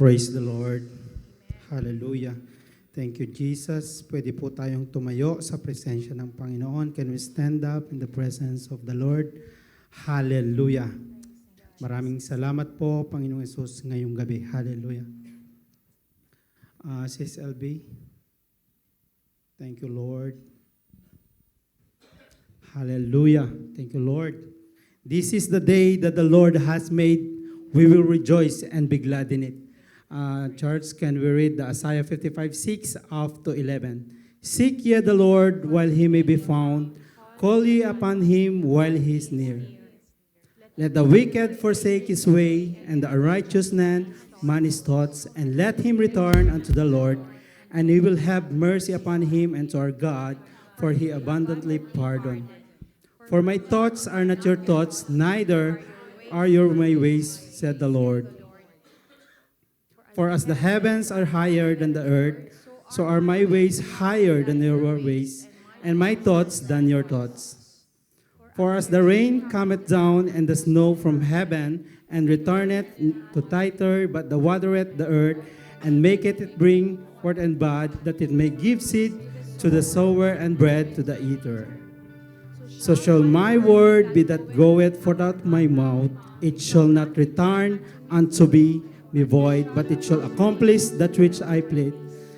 Praise the Lord. Hallelujah. Thank you, Jesus. Pwede po tayong tumayo sa presensya ng Panginoon. Can we stand up in the presence of the Lord? Hallelujah. Maraming salamat po, Panginoong Yesus, ngayong gabi. Hallelujah. Sis LB, thank you, Lord. Hallelujah. Thank you, Lord. This is the day that the Lord has made. We will rejoice and be glad in it. Church, can we read the Isaiah 55:6 up to 11? Seek ye the Lord while he may be found. Call ye upon him while he is near. Let the wicked forsake his way, and the unrighteous man his thoughts, and let him return unto the Lord, and he will have mercy upon him and to our God, for he abundantly pardoned. For my thoughts are not your thoughts, neither are your my ways, said the Lord. For as the heavens are higher than the earth, so are my ways higher than your ways, and my thoughts than your thoughts. For as the rain cometh down and the snow from heaven, and returneth to thither, but the watereth the earth, and maketh it bring forth and bud, that it may give seed to the sower and bread to the eater. So shall my word be that goeth forth out of my mouth. It shall not return unto me void, but it shall accomplish that which I plead,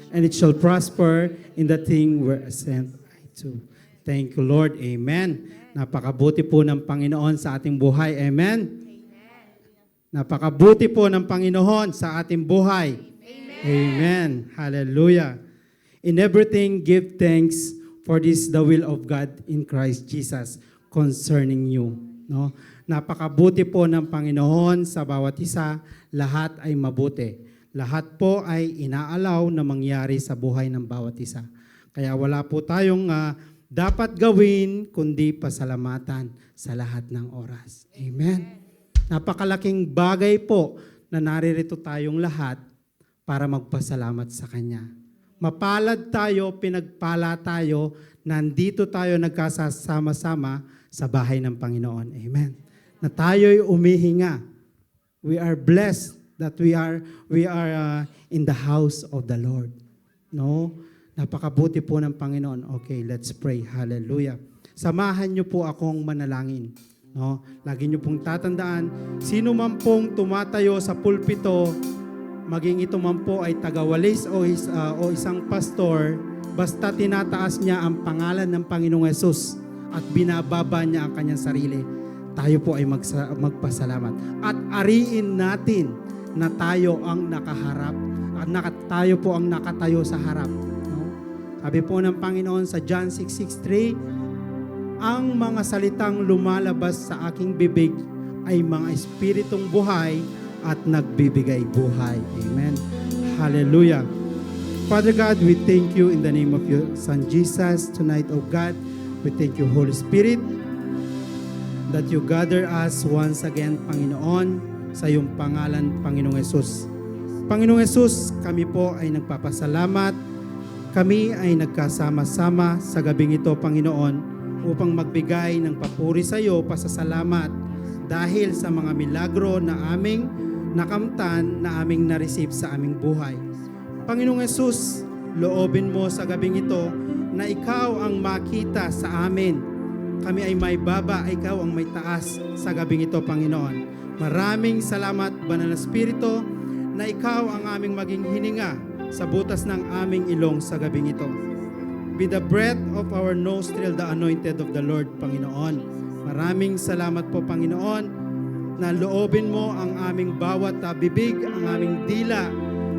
and it shall prosper in the thing where I sent I to. Thank you, Lord. Amen. Napakabuti po ng Panginoon sa ating buhay. Amen. Napakabuti po ng Panginoon sa ating buhay. Amen. Hallelujah. In everything, give thanks, for this is the will of God in Christ Jesus concerning you. No? Napakabuti po ng Panginoon sa bawat isa, lahat ay mabuti. Lahat po ay inaalaw na mangyari sa buhay ng bawat isa. Kaya wala po tayong dapat gawin kundi pasalamatan sa lahat ng oras. Amen. Napakalaking bagay po na naririto tayong lahat para magpasalamat sa Kanya. Mapalad tayo, pinagpala tayo, nandito tayo nagkasama-sama sa bahay ng Panginoon. Amen. Na tayo'y umihinga. We are blessed that we are in the house of the Lord. No? Napakabuti po ng Panginoon. Okay, let's pray. Hallelujah. Samahan niyo po akong manalangin. No? Lagi niyo pong tatandaan, sino man pong tumatayo sa pulpito, maging ito man po ay tagawalis o isang pastor, basta tinataas niya ang pangalan ng Panginoong Yesus at binababa niya ang kanyang sarili, tayo po ay magpasalamat. At ariin natin na tayo ang nakaharap, at tayo po ang nakatayo sa harap. No? Sabi po ng Panginoon sa John 6:63, ang mga salitang lumalabas sa aking bibig ay mga espiritong buhay at nagbibigay buhay. Amen. Hallelujah. Father God, we thank you in the name of your Son Jesus tonight, O God. We thank you, Holy Spirit, that you gather us once again, Panginoon, sa iyong pangalan, Panginoong Yesus. Panginoong Yesus, kami po ay nagpapasalamat. Kami ay nagkasama-sama sa gabing ito, Panginoon, upang magbigay ng papuri sa iyo, pasasalamat, dahil sa mga milagro na aming nakamtan, na aming na-receive sa aming buhay. Panginoong Yesus, loobin mo sa gabing ito na ikaw ang makita sa amin. Kami ay may baba, ikaw ang may taas sa gabing ito, Panginoon. Maraming salamat, Banal na Espiritu, na ikaw ang aming maging hininga sa butas ng aming ilong sa gabing ito. Be the breath of our nostril, the anointed of the Lord, Panginoon. Maraming salamat po, Panginoon, na loobin mo ang aming bawat bibig, ang aming dila,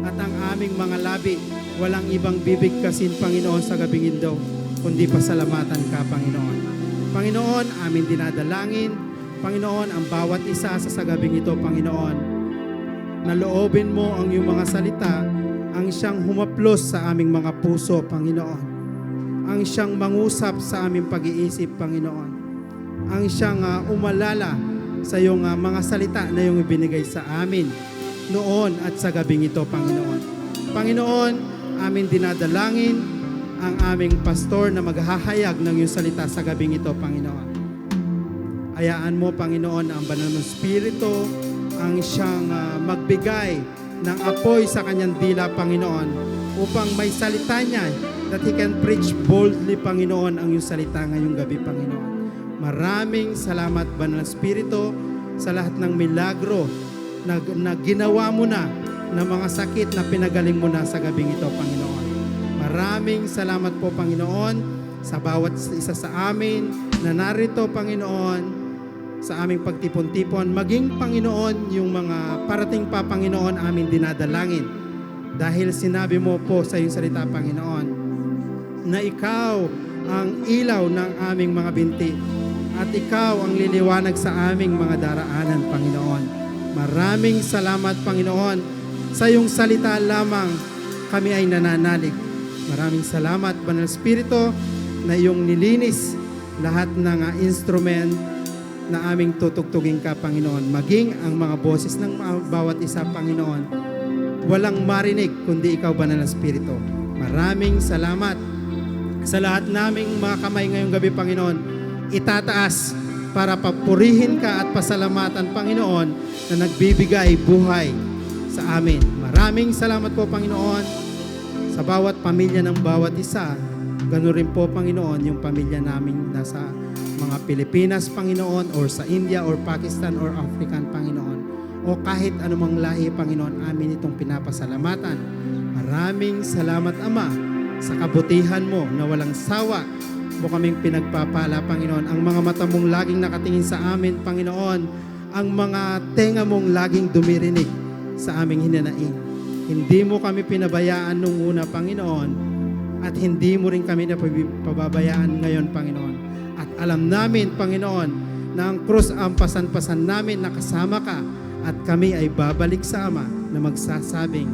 at ang aming mga labi. Walang ibang bibig kasin, Panginoon, sa gabing ito, kundi pasalamatan ka, Panginoon. Panginoon, aming dinadalangin, Panginoon, ang bawat isa sa gabing ito, Panginoon, na loobin mo ang iyong mga salita, ang siyang humaplos sa aming mga puso, Panginoon. Ang siyang mangusap sa aming pag-iisip, Panginoon. Ang siyang umalala sa iyong mga salita na iyong ibinigay sa amin noon at sa gabing ito, Panginoon. Panginoon, amin dinadalangin ang aming pastor na maghahayag ng iyong salita sa gabing ito, Panginoon. Hayaan mo, Panginoon, ang Banal na Espiritu ang siyang magbigay ng apoy sa kanyang dila, Panginoon, upang may salita niya, that He can preach boldly, Panginoon, ang iyong salita ngayong gabi, Panginoon. Maraming salamat, Banal na Espiritu, sa lahat ng milagro na ginawa mo na, ng mga sakit na pinagaling mo na sa gabing ito, Panginoon. Maraming salamat po, Panginoon, sa bawat isa sa amin na narito, Panginoon, sa aming pagtipon-tipon, maging, Panginoon, yung mga parating pa, Panginoon, aming dinadalangin. Dahil sinabi mo po sa iyong salita, Panginoon, na Ikaw ang ilaw ng aming mga binti at Ikaw ang liliwanag sa aming mga daraanan, Panginoon. Maraming salamat, Panginoon. Sa iyong salita lamang kami ay nananalig. Maraming salamat, Banal Espiritu, na iyong nilinis lahat ng instrument na aming tutugtugin ka, Panginoon. Maging ang mga boses ng bawat isa, Panginoon, walang marinig kundi Ikaw, Banal na Espiritu. Maraming salamat sa lahat naming mga kamay ngayong gabi, Panginoon. Itataas para papurihin ka at pasalamatan, Panginoon, na nagbibigay buhay sa amin. Maraming salamat po, Panginoon, sa bawat pamilya ng bawat isa. Ganoon rin po, Panginoon, yung pamilya namin nasa mga Pilipinas, Panginoon, or sa India, or Pakistan, or African, Panginoon, o kahit anumang lahi, Panginoon, amin itong pinapasalamatan. Maraming salamat, Ama, sa kabutihan mo na walang sawa mo kaming pinagpapala, Panginoon. Ang mga mata mong laging nakatingin sa amin, Panginoon, ang mga tenga mong laging dumirinig sa aming hinanaing. Hindi mo kami pinabayaan nung una, Panginoon, at hindi mo rin kami pababayaan ngayon, Panginoon. At alam namin, Panginoon, na ang krus ang pasan-pasan namin na kasama ka at kami ay babalik sa Ama na magsasabing,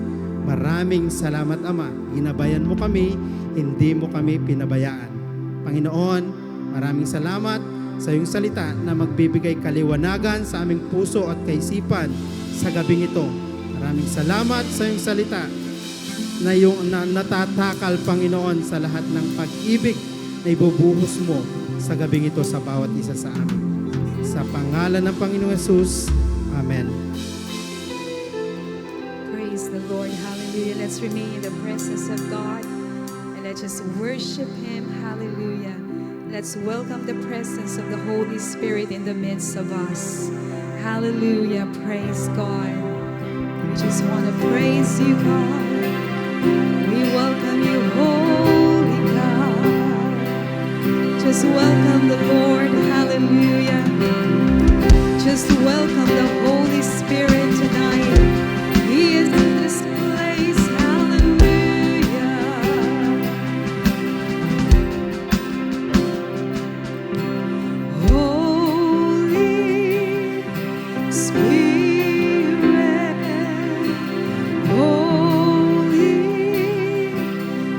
maraming salamat, Ama. Ginabayan mo kami, hindi mo kami pinabayaan. Panginoon, maraming salamat sa iyong salita na magbibigay kaliwanagan sa aming puso at kaisipan sa gabing ito. Maraming salamat sa iyong salita na yung natatakal, Panginoon, sa lahat ng pag-ibig na ibubuhos mo sa gabing ito sa bawat isa sa amin. Sa pangalan ng Panginoong Yesus, Amen. Praise the Lord. Hallelujah. Let's remain in the presence of God and let's just worship Him. Hallelujah. Let's welcome the presence of the Holy Spirit in the midst of us. Hallelujah. Praise God. We just want to praise you, God. We welcome you, Holy God. Just welcome the Lord. Hallelujah. Just welcome the Holy Spirit tonight. He is in this place. Hallelujah. Holy Spirit. Holy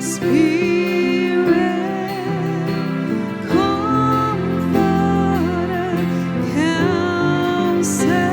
Spirit. Comforter, Counselor,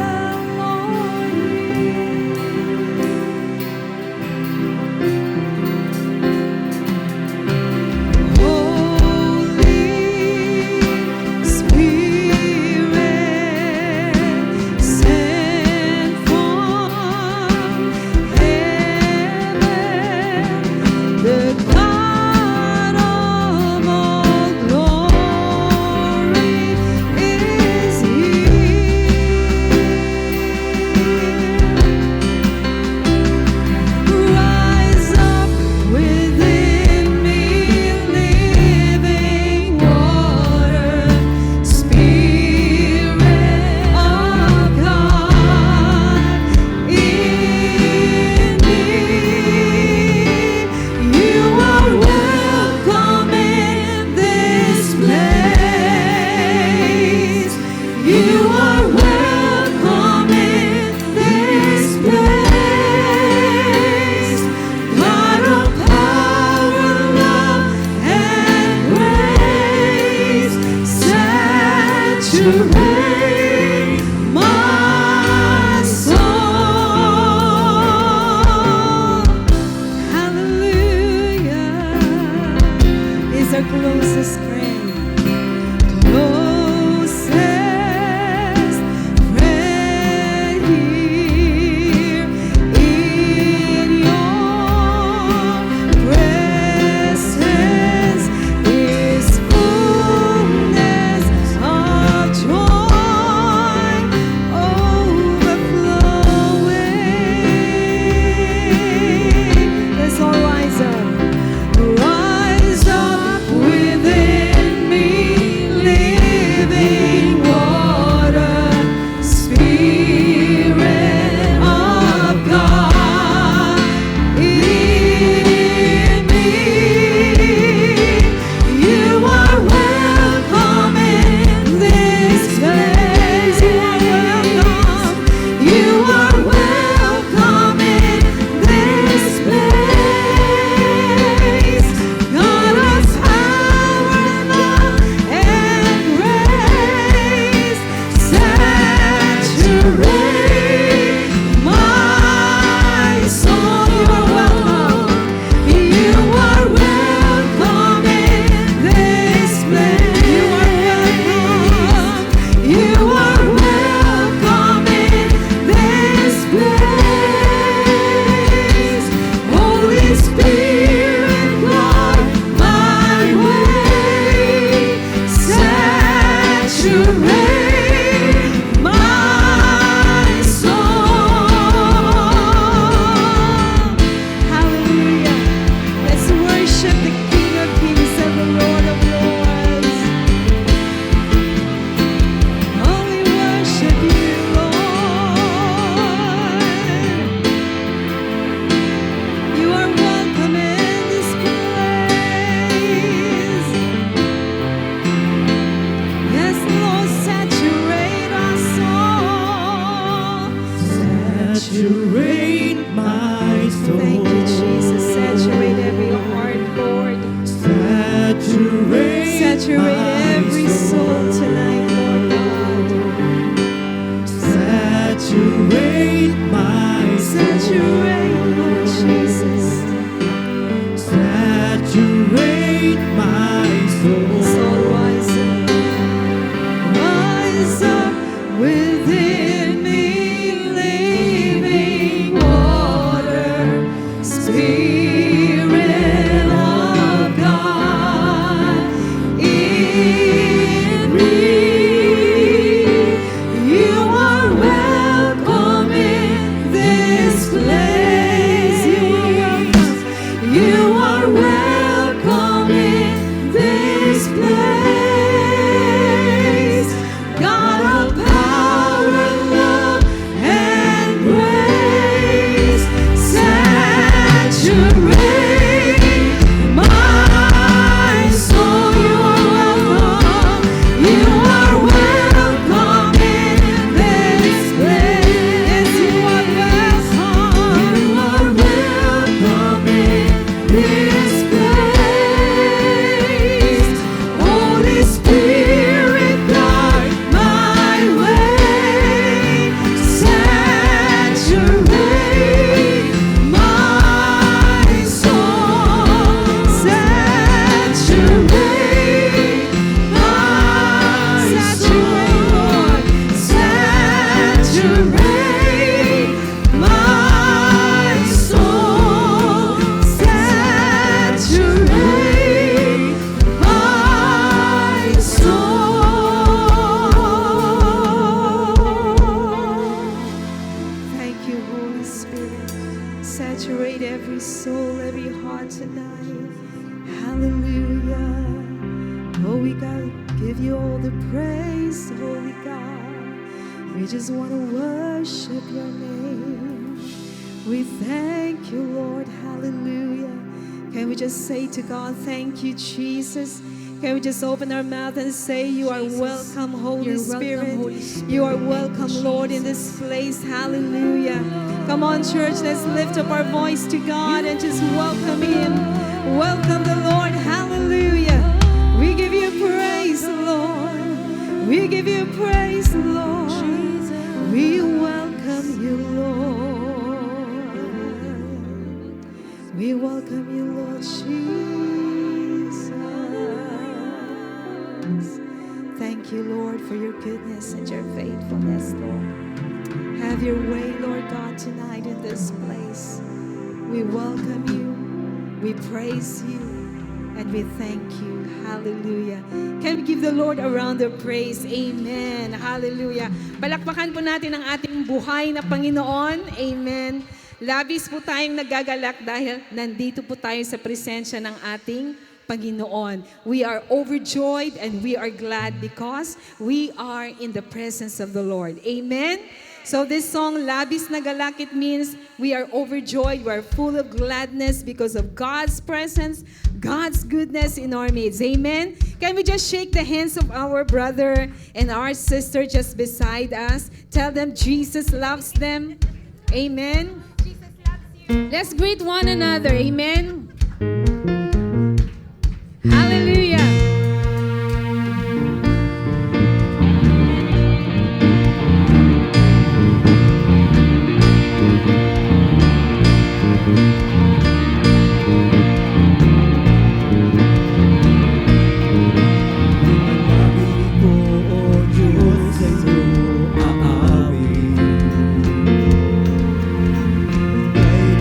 saturate every soul, every heart tonight. Hallelujah. Oh, we gotta give you all the praise, Holy God. We just want to worship your name. We thank you, Lord. Hallelujah. Can we just say to God, thank you, Jesus? Can we just open our mouth and say, you are welcome, Holy Spirit. You are welcome, Lord, in this place. Hallelujah. Come on, church, let's lift up our voice to God and just welcome Him. Welcome the Lord. Hallelujah. We give you praise, Lord. We give you praise, Lord. We welcome you, Lord. We welcome you, Lord Jesus. Thank you, Lord, for your goodness and your faithfulness, Lord. Have your way, Lord God, tonight in this place. We welcome you, we praise you, and we thank you. Hallelujah. Can we give the Lord a round of praise? Amen. Hallelujah. Palakpakan po natin ang ating buhay na Panginoon. Amen. Labis po tayong nagagalak dahil nandito po tayo sa presensya ng ating Panginoon. We are overjoyed and we are glad because we are in the presence of the Lord. Amen? So this song, Labis na Galak, it means we are overjoyed, we are full of gladness because of God's presence, God's goodness in our midst. Amen? Can we just shake the hands of our brother and our sister just beside us? Tell them Jesus loves them. Amen? Jesus loves you. Let's greet one another. Amen? Hallelujah.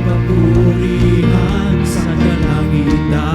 Papurihan sa kalangitan.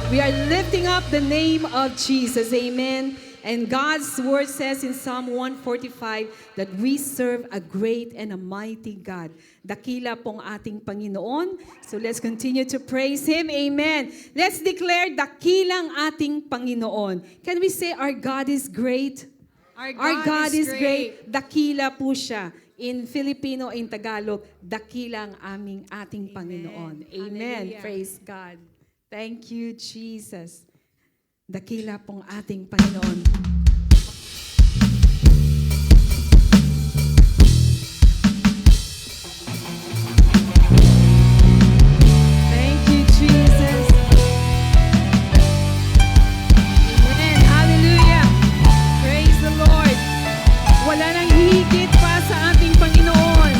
We are lifting up the name of Jesus. Amen. And God's word says in Psalm 145 that we serve a great and a mighty God. Dakila pong ating Panginoon. So let's continue to praise Him. Amen. Let's declare dakilang ating Panginoon. Can we say our God is great? Our God is great. Dakila po siya. In Filipino, in Tagalog, dakilang ating Panginoon. Amen. Hallelujah. Praise God. Thank you, Jesus. Dakila pong ating Panginoon. Thank you, Jesus. Amen. Hallelujah. Praise the Lord. Wala nang higit pa sa ating Panginoon.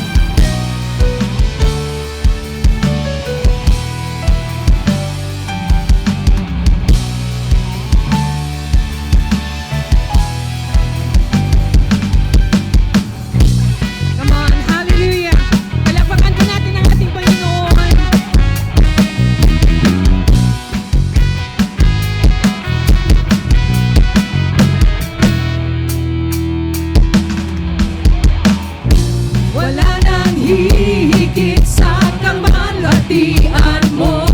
Come on, hallelujah. Palakpakan po natin ang ating Panginoon. Wala nang hihigit sa kamalwalhatian mo.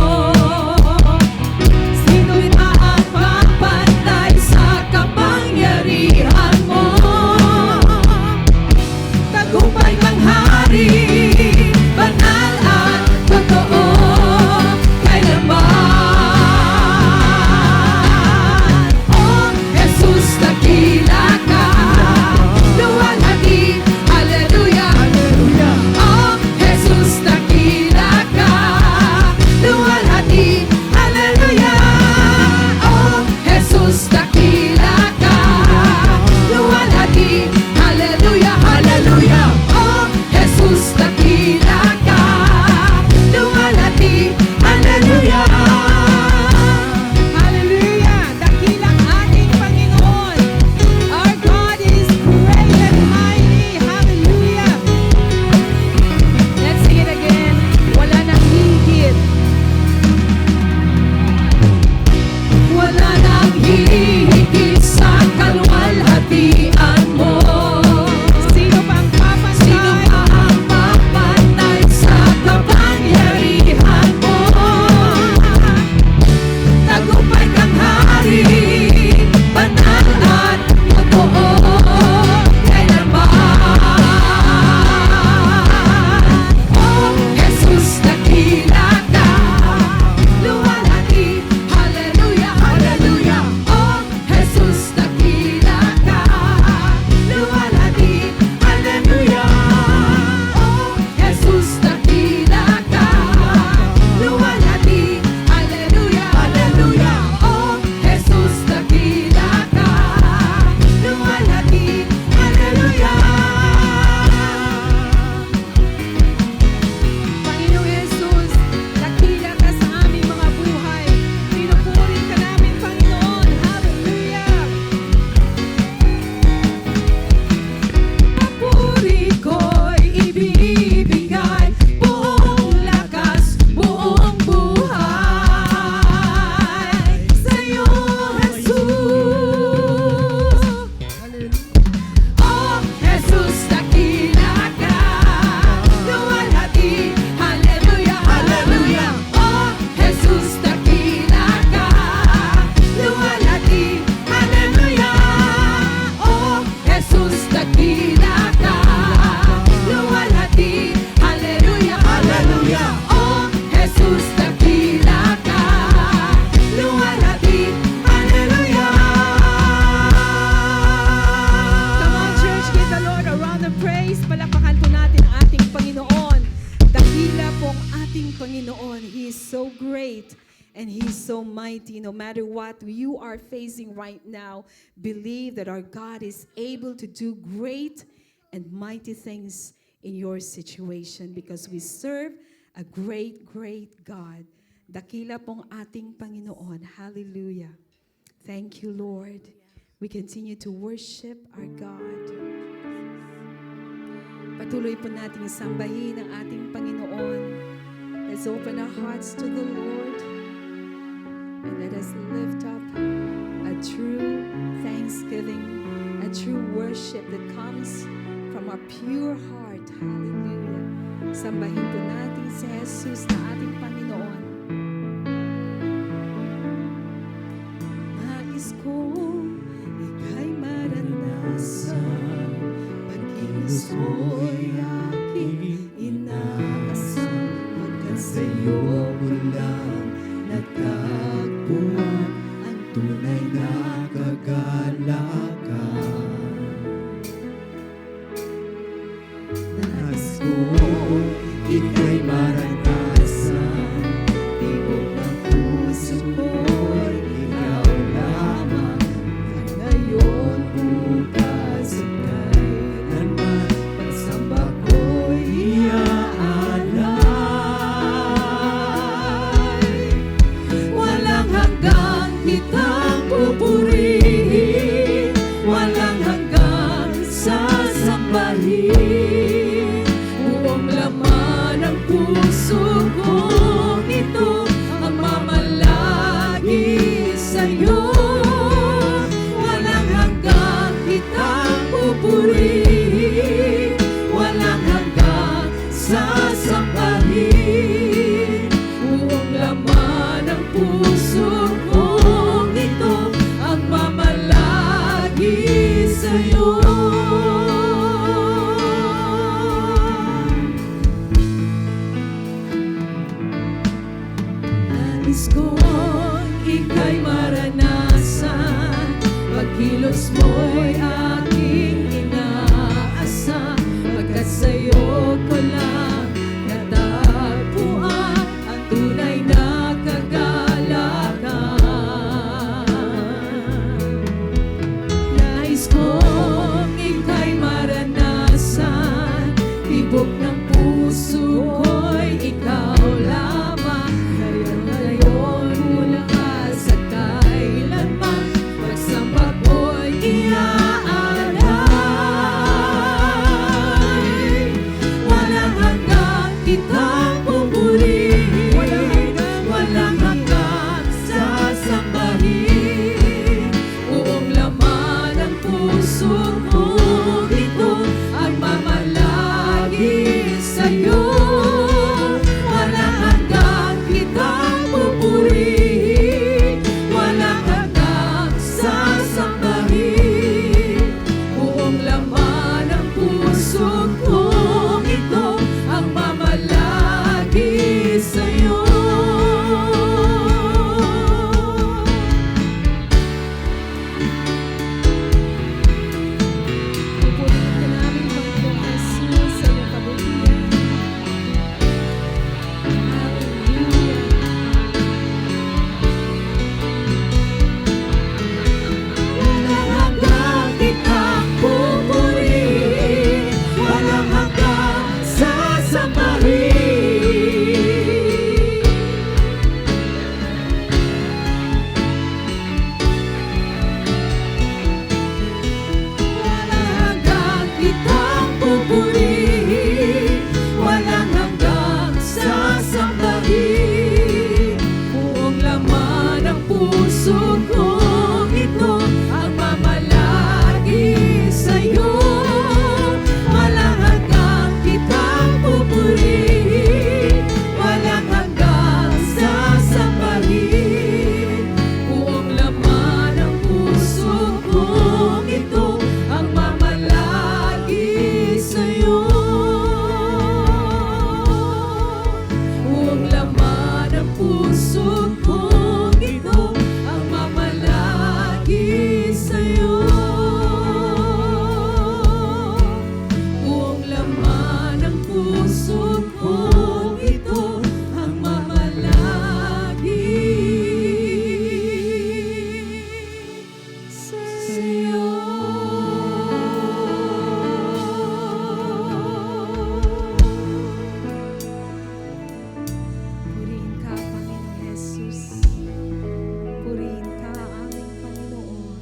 Sino'y maapapantay sa kapangyarihan mo? Tagumpay kang hari, banal at totoo, kailanman. Oh, Jesus, dakila ka, luwalhati, hallelujah. Oh, Jesus, dakila ka, luwalhati, hallelujah. Oh, Jesus, dakila ka, luwalhati, hallelujah, hallelujah. Oh, Jesus, dakila ka, luwalhati, hallelujah. Hallelujah! Dakilang ating Panginoon. Our God is great and mighty. Hallelujah! Let's sing it again. Wala nang higit. Wala nang hihigit sa kaluwalhatian mo. Sino pa ang papantay? Sino pa ang papantay sa kapangyarihan mo? Tagumpay kang hari, banal at totoo, kailanman. Oh, Jesus, dakila ka, luwalhati, hallelujah, hallelujah. Oh, Jesus, dakila ka, luwalhati, hallelujah. Oh, Jesus, dakila ka, luwalhati, hallelujah, hallelujah. Oh, Jesus, dakila ka, luwalhati, hallelujah. Panginoong Jesus, dakila ka sa aming mga buhay. Pinupuri ka namin, Panginoon. Hallelujah! Papuri ko'y ibibigay, buong lakas, buong buhay sa'yo, Jesus. Oh, Jesus, dakila ka, luwalhati, hallelujah, hallelujah. Oh, Jesus, dakila ka, luwalhati, hallelujah. Oh, Jesus, dakila ka, luwalhati, hallelujah, hallelujah. Oh, Jesus, dakila ka, luwalhati, hallelujah. Come on, church, give the Lord a round of praise. Palakpakan po natin ang ating Panginoon. Dakila pong ating Panginoon. He is so great and He is so mighty. No matter what you are facing right now, believe that our God is able to do great and mighty things in your situation because we serve a great, great God. Dakila pong ating Panginoon. Hallelujah. Thank you, Lord. We continue to worship our God. Patuloy po nating sambahin ang ating Panginoon. Let's open our hearts to the Lord. And let us lift up a true thanksgiving, a true worship that comes from our pure heart. Hallelujah. Sambahin po natin si Jesus na ating Panginoon. Nais ko ika'y maranasan, pagkilos mo'y aking inaasam, hanggang sa'yo ko lang natagpuan ang tunay na kagalakan. Nais ko ika'y maranasan, tibok ng puso ko'y ikaw lamang, ngayon, bukas at kailanman, pagsamba ko'y iaalay. Walang hanggang kitang pupurihin, walang hanggang sasambahin. Buong laman ng puso kong ito ang mamalagi sa'yo. Walang hanggang kitang pupurihin, walang hanggang sasambahin. Buong laman ng puso kong ito ang mamalagi sa'yo. Nais kong ika'y maranasan, pagkilos mo'y aking inaasam, pagkat sa'yo ko lang natagpuan ang tunay na kagalakan. Nais kong ika'y maranasan, tibok ng puso ko'y ikaw lamang, ngayon, bukas at kailanman, pagsamba ko'y iaalay. Walang hanggang kitang pupurihin, walang hanggang sasambahin. Buong laman ng puso kong ito ang mamalagi sa'yo. Walang hanggang kitang pupurihin, walang hanggang sasambahin. Buong laman ng puso kong ito ang mamalagi sa'yo. Pupurihin ka namin, Panginoong Jesus, sa iyong kabutihan. Hallelujah. Walang hanggang kitang pupurihin, walang hanggang sasambahin. Walang hanggang kitang pupurihin, walang hanggang sasambahin. Buong laman ng puso kong ito ang mamalagi sa'yo. Walang hanggang kitang pupurihin, walang hanggang sasambahin. Buong laman ng puso kong ito ang mamalagi sa'yo. Buong laman ng puso kong ito ang mamalagi sa'yo. Buong laman ng puso kong ito ang mamalagi sa'yo. Purihin ka, Panginoong Jesus. Purihin ka, aming Panginoon.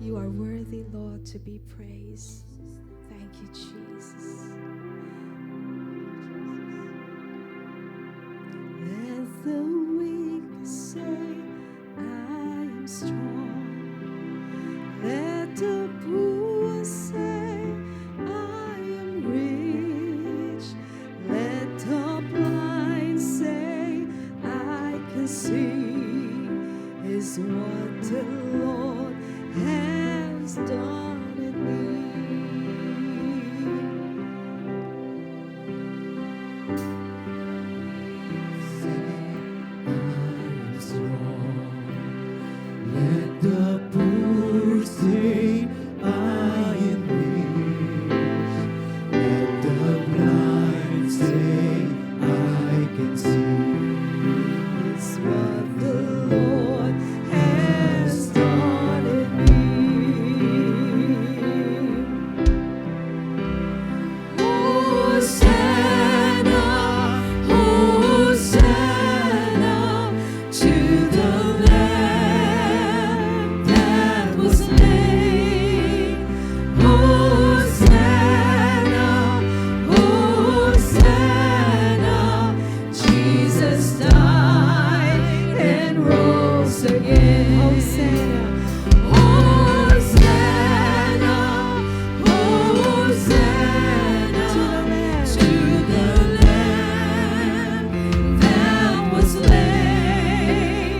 You are worthy, Lord, to be praised. Thank you, Jesus. Let the weak say is what the Lord has done in me. Let the poor say, I am rich. Let the blind say, I can see. It's what the Lord has done in me. Hosanna, Hosanna to the Lamb that was slain. Hosanna, Hosanna, Jesus died and rose again. Hosanna, Hosanna, Hosanna to the Lamb that was slain.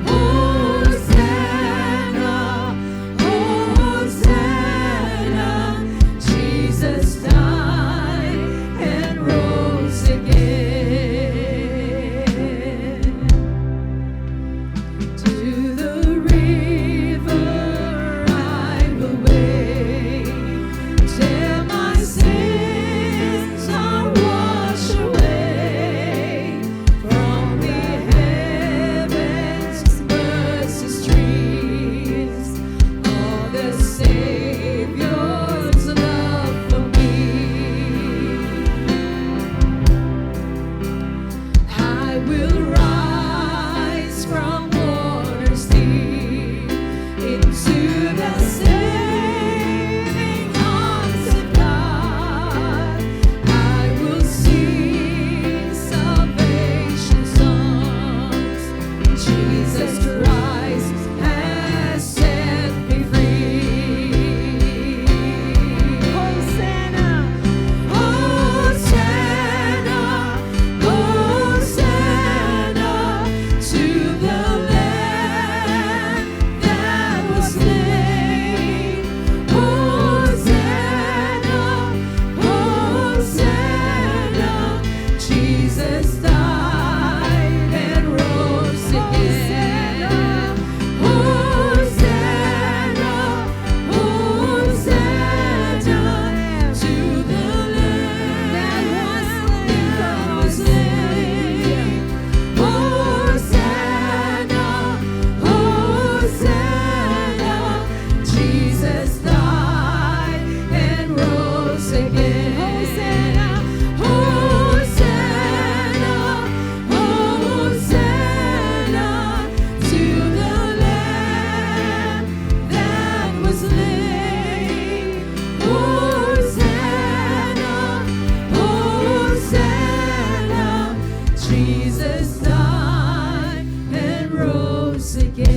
Hosanna, Hosanna, Jesus died and rose again. To the river I will wade, till my sins are washed away. From the heavens mercy streams, all the Savior's love for me. I will rise from waters deep into the saving arms of God. I will sing salvation songs. Jesus Christ has set me free. Hosanna, Hosanna, Hosanna to the Lamb that was slain. Hosanna, Hosanna, Jesus died and rose again. Hosanna, Hosanna to the Lamb that was slain. Hosanna, Hosanna, Jesus died and rose again. Hosanna, Hosanna, Hosanna to the Lamb that was slain. Hosanna, Hosanna, Jesus died and rose again.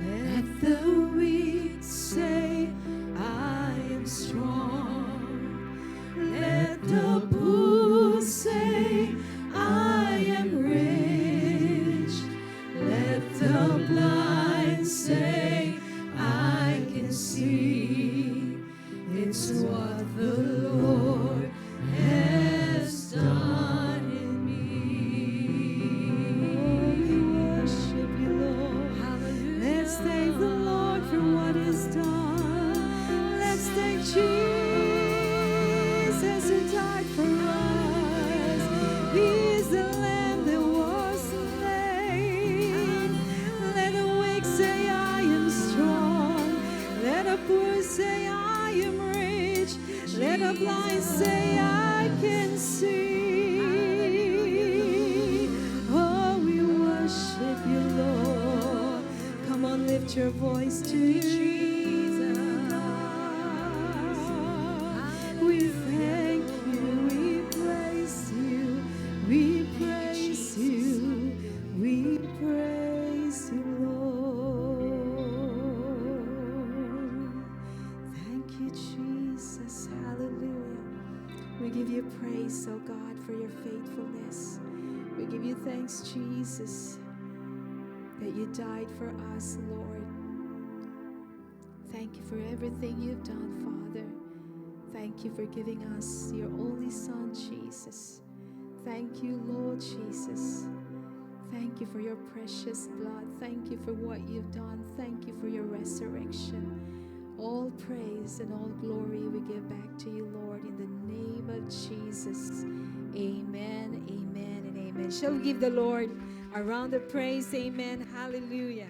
Let the weak say, I am strong. Let the poor say, I am rich. Let the blind say, I can see. It's what the Lord has done in me. We worship you, Lord. Hallelujah. Let's thank the Lord for what He's done. Let's thank Jesus who died for us. He is the Lamb that was slain. Let the weak say, I am strong. Let the poor say, I am rich. Let the blind say, I can see. Oh, we worship you, Lord. Come on, lift your voice to Jesus. We thank you, we praise you, we praise you, we praise you, Lord. Thank you, Jesus. Hallelujah. We give you praise, oh God, for your faithfulness. We give you you thanks, Jesus, that you died for us, Lord. Thank you for everything you've done, Father. Thank you for giving us your only Son, Jesus. Thank you, Lord Jesus. Thank you for your precious blood. Thank you for what you've done. Thank you for your resurrection. All praise and all glory we give back to you, Lord, in the name of Jesus. Amen, amen, and amen. Shall we give the Lord a round of praise? Amen. Hallelujah.